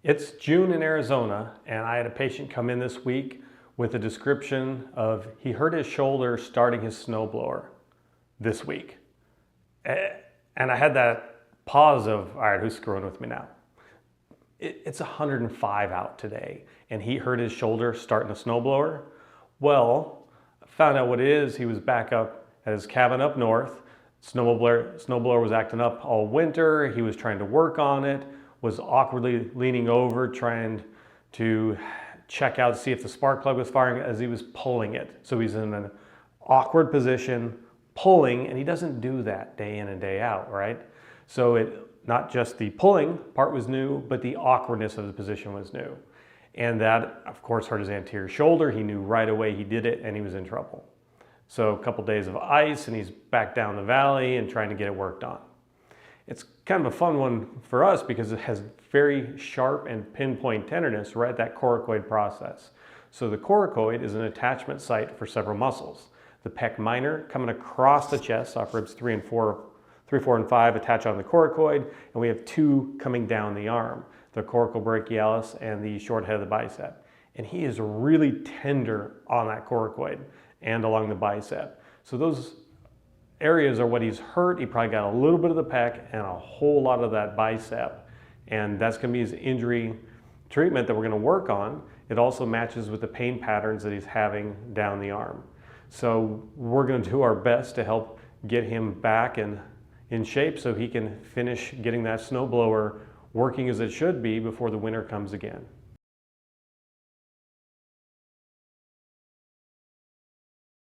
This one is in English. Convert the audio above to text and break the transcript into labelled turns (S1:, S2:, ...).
S1: It's June in Arizona, and I had a patient come in this week with a description of he hurt his shoulder starting his snowblower this week. And I had that pause of, all right, who's screwing with me now? It's 105 out today, and he hurt his shoulder starting a snowblower. Well, I found out what it is. He was back up at his cabin up north. Snowblower was acting up all winter. He was trying to work on it, was awkwardly leaning over, trying to check out, see if the spark plug was firing as he was pulling it. So he's in an awkward position, pulling, and he doesn't do that day in and day out, right? So not just the pulling part was new, but the awkwardness of the position was new. And that, of course, hurt his anterior shoulder. He knew right away he did it, and he was in trouble. So a couple days of ice, and he's back down the valley and trying to get it worked on. It's kind of a fun one for us because it has very sharp and pinpoint tenderness right at that coracoid process. So the coracoid is an attachment site for several muscles. The pec minor coming across the chest, off ribs 3, 4, and 5 attach on the coracoid, and we have 2 coming down the arm, the coracobrachialis and the short head of the bicep. And he is really tender on that coracoid and along the bicep. So those areas are what he's hurt. He probably got a little bit of the pec and a whole lot of that bicep. And that's going to be his injury treatment that we're going to work on. It also matches with the pain patterns that he's having down the arm. So we're going to do our best to help get him back in shape so he can finish getting that snowblower working as it should be before the winter comes again.